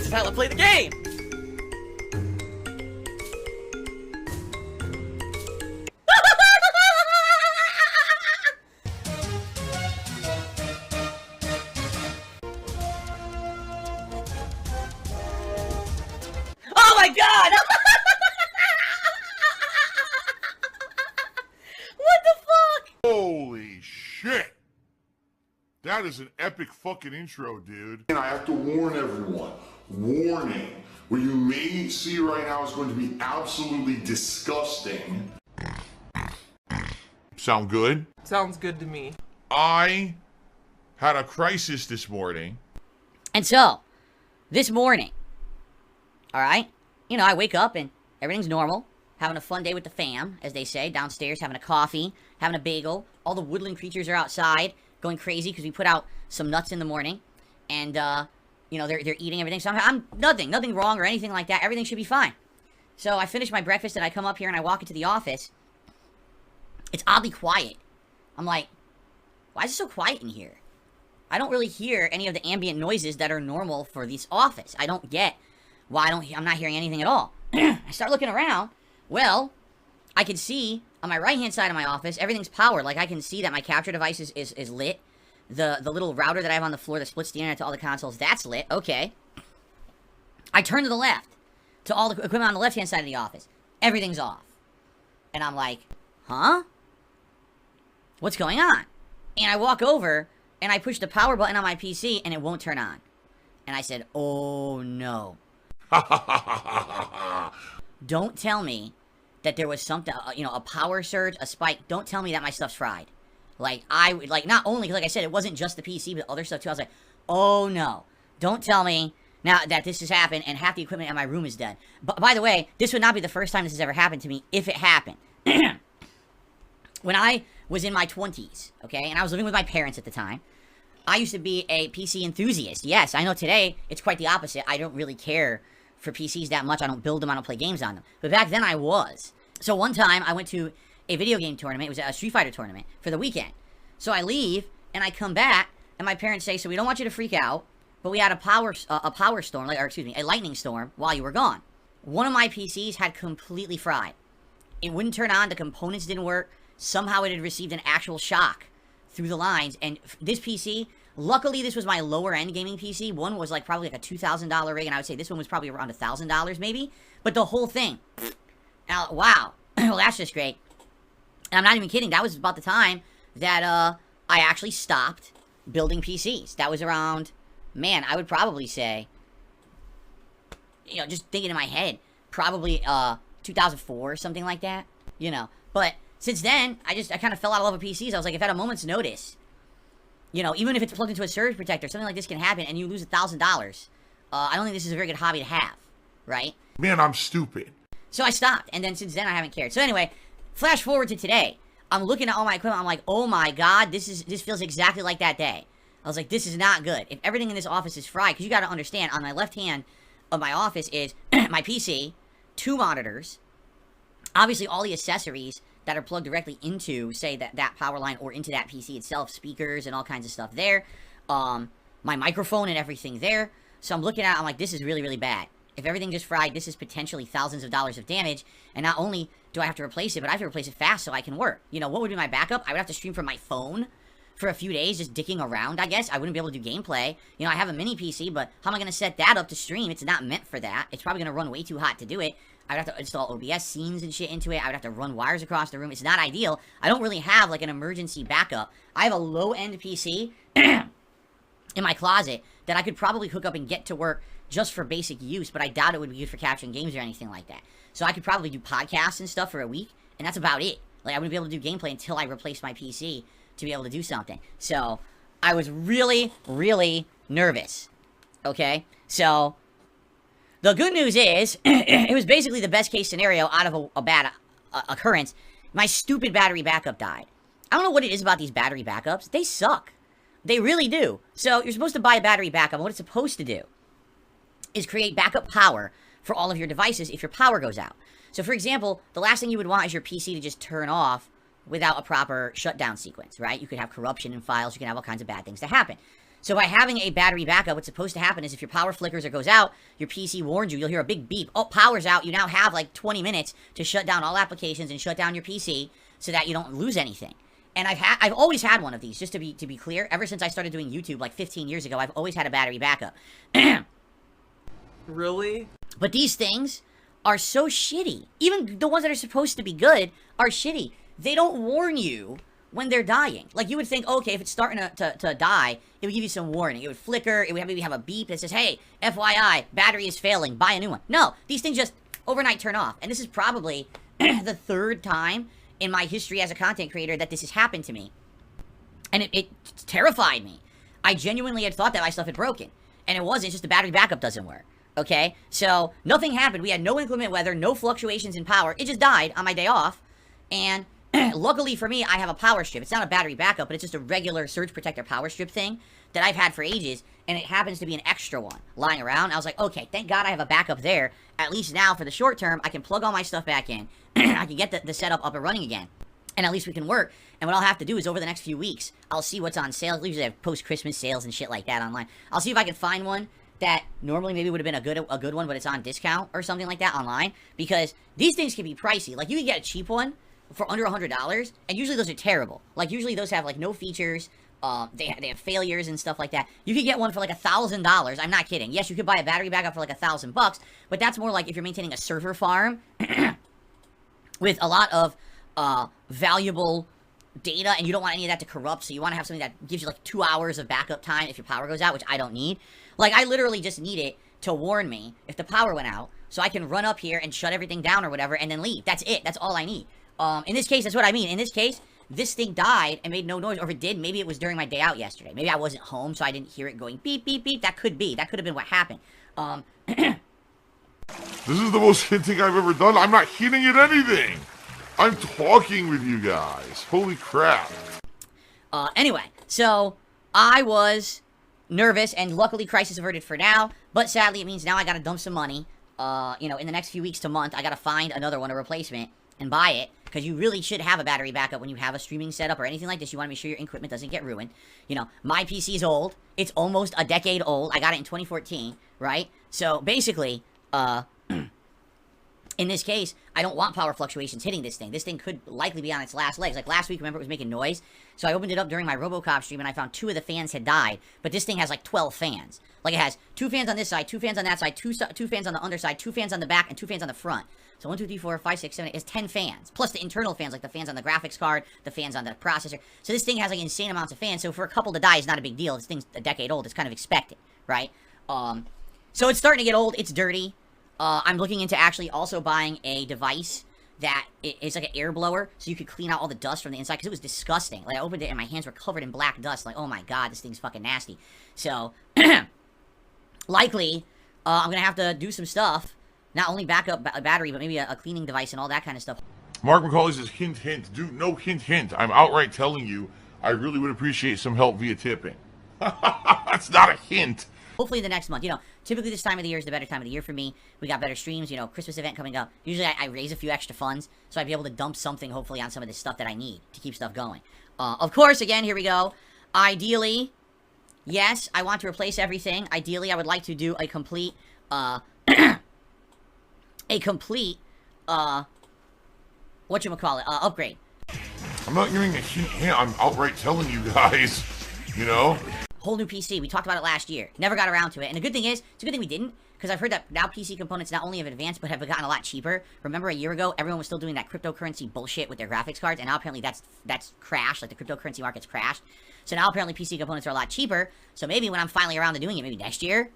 is how I play the game! Oh my god! What the fuck? Holy shit! That is an epic fucking intro, dude. And I have to warn everyone. Warning. What you may see right now is going to be absolutely disgusting. Sound good? Sounds good to me. I had a crisis this morning. And so, this morning, alright, you know, I wake up and everything's normal. Having a fun day with the fam, as they say, downstairs, having a coffee, having a bagel. All the woodland creatures are outside, going crazy because we put out some nuts in the morning. And, you know, they're eating everything. So I'm nothing wrong or anything like that. Everything should be fine. So I finish my breakfast and I come up here and I walk into the office. It's oddly quiet. I'm like, why is it so quiet in here? I don't really hear any of the ambient noises that are normal for this office. I don't get why I'm not hearing anything at all. I start looking around. Well, I can see on my right-hand side of my office, everything's powered. Like, I can see that my capture device is lit. The little router that I have on the floor that splits the internet to all the consoles, that's lit. Okay. I turn to the left, to all the equipment on the left-hand side of the office. Everything's off. And I'm like, huh? What's going on? And I walk over, and I push the power button on my PC, and it won't turn on. And I said, oh, no. Don't tell me that there was something, you know, a power surge, a spike. Don't tell me that my stuff's fried. Like, not only, like I said, it wasn't just the PC, but other stuff too. I was like, oh no. Don't tell me now that this has happened and half the equipment in my room is dead. But by the way, this would not be the first time this has ever happened to me if it happened. When I was in my 20s, okay, and I was living with my parents at the time, I used to be a PC enthusiast. Yes, I know today it's quite the opposite. I don't really care for PCs that much. I don't build them. I don't play games on them. But back then I was. So one time I went to a video game tournament. It was a Street Fighter tournament for the weekend. So I leave and I come back and my parents say, so we don't want you to freak out, but we had a power storm, or excuse me, a lightning storm while you were gone. One of my PCs had completely fried. It wouldn't turn on. The components didn't work. Somehow it had received an actual shock through the lines. And this PC, luckily this was my lower end gaming PC. One was like probably like a $2,000 rig, and I would say this one was probably around $1,000 maybe. But the whole thing, wow. Well, that's just great. And I'm not even kidding. That was about the time that I actually stopped building PCs. That was around, man, I would probably say, you know, just thinking in my head, probably 2004 or something like that, you know. But since then, I kind of fell out of love with PCs. I was like, if at a moment's notice, you know, even if it's plugged into a surge protector, something like this can happen and you lose $1,000. I don't think this is a very good hobby to have, right? Man, I'm stupid. So I stopped, and then since then I haven't cared. So anyway, flash forward to today. I'm looking at all my equipment. I'm like, oh my god, this feels exactly like that day. I was like, this is not good. If everything in this office is fried, because you got to understand, on my left hand of my office is my PC, 2 monitors, obviously all the accessories that are plugged directly into, say, that power line or into that PC itself, speakers and all kinds of stuff there, my microphone and everything there. So I'm looking at it, I'm like, this is really, really bad. If everything just fried, this is potentially thousands of dollars of damage, and not only do I have to replace it, but I have to replace it fast so I can work. You know, what would be my backup? I would have to stream from my phone for a few days, just dicking around, I guess. I wouldn't be able to do gameplay. You know, I have a mini PC, but how am I going to set that up to stream? It's not meant for that. It's probably going to run way too hot to do it. I would have to install OBS scenes and shit into it. I would have to run wires across the room. It's not ideal. I don't really have, like, an emergency backup. I have a low-end PC in my closet that I could probably hook up and get to work just for basic use, but I doubt it would be good for capturing games or anything like that. So I could probably do podcasts and stuff for a week, and that's about it. Like, I wouldn't be able to do gameplay until I replaced my PC to be able to do something. So I was really, really nervous. Okay? So the good news is, it was basically the best case scenario out of a bad occurrence. My stupid battery backup died. I don't know what it is about these battery backups. They suck. They really do. So you're supposed to buy a battery backup, and what it's supposed to do is create backup power for all of your devices if your power goes out. So for example, the last thing you would want is your PC to just turn off without a proper shutdown sequence, right? You could have corruption in files, you can have all kinds of bad things to happen. So by having a battery backup, what's supposed to happen is if your power flickers or goes out, your PC warns you. You'll hear a big beep. Oh, power's out. You now have like 20 minutes to shut down all applications and shut down your PC so that you don't lose anything. And I've always had one of these, just to be clear. Ever since I started doing YouTube like 15 years ago, I've always had a battery backup. Really? But these things are so shitty. Even the ones that are supposed to be good are shitty. They don't warn you when they're dying. Like, you would think, okay, if it's starting to die, it would give you some warning. It would flicker. It would maybe have a beep that says, hey, FYI, battery is failing. Buy a new one. No, these things just overnight turn off. And this is probably the third time in my history as a content creator that this has happened to me. And it terrified me. I genuinely had thought that my stuff had broken. And it wasn't. It's just the battery backup doesn't work. Okay? So, nothing happened. We had no inclement weather, no fluctuations in power. It just died on my day off. And luckily for me, I have a power strip. It's not a battery backup, but it's just a regular surge protector power strip thing that I've had for ages, and it happens to be an extra one lying around. I was like, okay, thank God I have a backup there. At least now, for the short term, I can plug all my stuff back in. I can get the setup up and running again. And at least we can work. And what I'll have to do is over the next few weeks, I'll see what's on sale. Usually I have post-Christmas sales and shit like that online. I'll see if I can find one that normally maybe would have been a good one, but it's on discount or something like that online. Because these things can be pricey. Like, you can get a cheap one for under $100, and usually those are terrible. Like, usually those have, like, no features. They have failures and stuff like that. You could get one for, like, $1,000. I'm not kidding. Yes, you could buy a battery backup for, like, $1,000, but that's more like if you're maintaining a server farm with a lot of valuable data, and you don't want any of that to corrupt, so you want to have something that gives you, like, 2 hours of backup time if your power goes out, which I don't need. Like, I literally just need it to warn me if the power went out, so I can run up here and shut everything down or whatever, and then leave. That's it. That's all I need. In this case, that's what I mean. In this case, this thing died and made no noise. Or if it did, maybe it was during my day out yesterday. Maybe I wasn't home, so I didn't hear it going beep, beep, beep. That could be. That could have been what happened. This is the most hinting I've ever done. I'm not hinting at anything. I'm talking with you guys. Holy crap. Anyway, so I was nervous, and luckily crisis averted for now. But sadly, it means now I gotta dump some money. You know, in the next few weeks to month, I gotta find another one, a replacement, and buy it. Because you really should have a battery backup when you have a streaming setup or anything like this. You want to make sure your equipment doesn't get ruined. You know, my PC is old. It's almost a decade old. I got it in 2014, right? So, basically, in this case, I don't want power fluctuations hitting this thing. This thing could likely be on its last legs. Like, last week, remember, it was making noise? So I opened it up during my RoboCop stream, and I found 2 of the fans had died. But this thing has, like, 12 fans. Like, it has 2 fans on this side, 2 fans on that side, 2 fans on the underside, 2 fans on the back, and 2 fans on the front. So 1, 2, 3, 4, 5, 6, 7, 8 is 10 fans. Plus the internal fans, like the fans on the graphics card, the fans on the processor. So this thing has, like, insane amounts of fans. So for a couple to die is not a big deal. This thing's a decade old. It's kind of expected, right? So it's starting to get old. It's dirty. I'm looking into actually also buying a device that it's like an air blower, so you could clean out all the dust from the inside, because it was disgusting. Like, I opened it and my hands were covered in black dust. Like, oh my god, this thing's fucking nasty. So, likely, I'm gonna have to do some stuff. Not only backup battery, but maybe a cleaning device and all that kind of stuff. Mark McCauley says, hint, hint. Dude, no hint, hint. I'm outright telling you, I really would appreciate some help via tipping. That's not a hint. Hopefully the next month. You know, typically this time of the year is the better time of the year for me. We got better streams, you know, Christmas event coming up. Usually I raise a few extra funds, so I'd be able to dump something, hopefully, on some of this stuff that I need to keep stuff going. Of course, again, here we go. Ideally, yes, I want to replace everything. Ideally, I would like to do a complete, upgrade. I'm not giving a hint. I'm outright telling you guys, you know? Whole new PC. We talked about it last year. Never got around to it. And the good thing is, it's a good thing we didn't, because I've heard that now PC components not only have advanced, but have gotten a lot cheaper. Remember a year ago, everyone was still doing that cryptocurrency bullshit with their graphics cards, and now apparently that's crashed, like the cryptocurrency market's crashed. So now apparently PC components are a lot cheaper, so maybe when I'm finally around to doing it, maybe next year,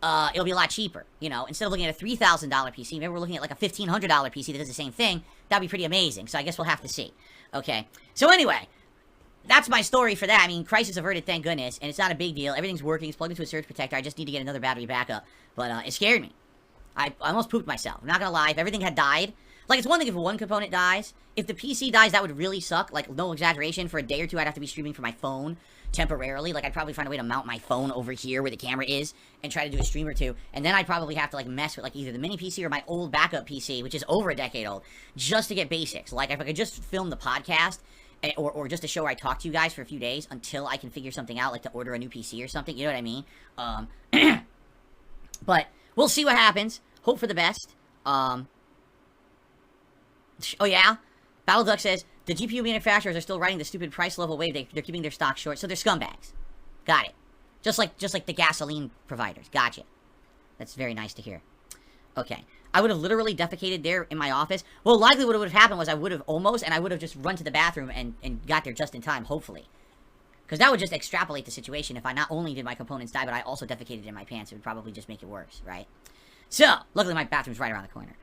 it'll be a lot cheaper, you know? Instead of looking at a $3,000 PC, maybe we're looking at like a $1,500 PC that does the same thing. That'd be pretty amazing, so I guess we'll have to see. Okay, so anyway, that's my story for that. I mean, crisis averted, thank goodness, and it's not a big deal. Everything's working. It's plugged into a surge protector. I just need to get another battery backup, but it scared me. I almost pooped myself. I'm not gonna lie. If everything had died, like, it's one thing if one component dies. If the PC dies, that would really suck. Like, no exaggeration. For a day or two, I'd have to be streaming from my phone temporarily. Like, I'd probably find a way to mount my phone over here where the camera is and try to do a stream or two. And then I'd probably have to, like, mess with, like, either the mini PC or my old backup PC, which is over a decade old, just to get basics. Like, if I could just film the podcast or just a show where I talk to you guys for a few days until I can figure something out, like to order a new PC or something. You know what I mean? But we'll see what happens. Hope for the best. Oh yeah? Battle Duck says, the GPU manufacturers are still riding the stupid price level wave. They're keeping their stock short, so they're scumbags. Got it. Just like the gasoline providers. Gotcha. That's very nice to hear. Okay. I would have literally defecated there in my office. Well, likely what would have happened was I would have just run to the bathroom and got there just in time, hopefully. Because that would just extrapolate the situation. If I not only did my components die, but I also defecated in my pants, it would probably just make it worse, right? So, luckily my bathroom's right around the corner.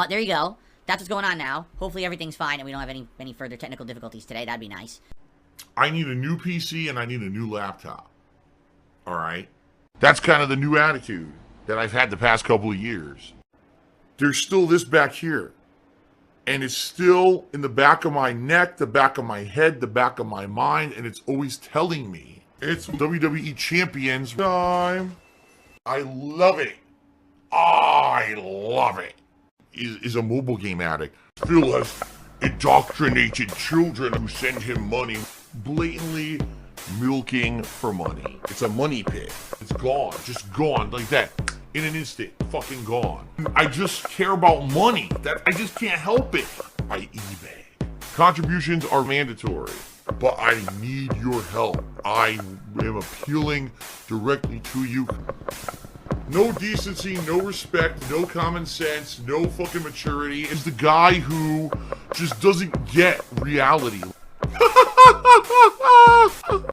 There you go. That's what's going on now. Hopefully everything's fine and we don't have any further technical difficulties today. That'd be nice. I need a new PC and I need a new laptop. Alright? That's kind of the new attitude that I've had the past couple of years. There's still this back here. And it's still in the back of my neck, the back of my head, the back of my mind, and it's always telling me it's WWE Champions time. I love it. I love it. Is a mobile game addict. Phil has indoctrinated children who send him money, blatantly milking for money. It's a money pit. It's gone, just gone like that. In an instant, fucking gone. I just care about money. I just can't help it. I eBay. Contributions are mandatory, but I need your help. I am appealing directly to you. No decency, no respect, no common sense, no fucking maturity. Is the guy who just doesn't get reality.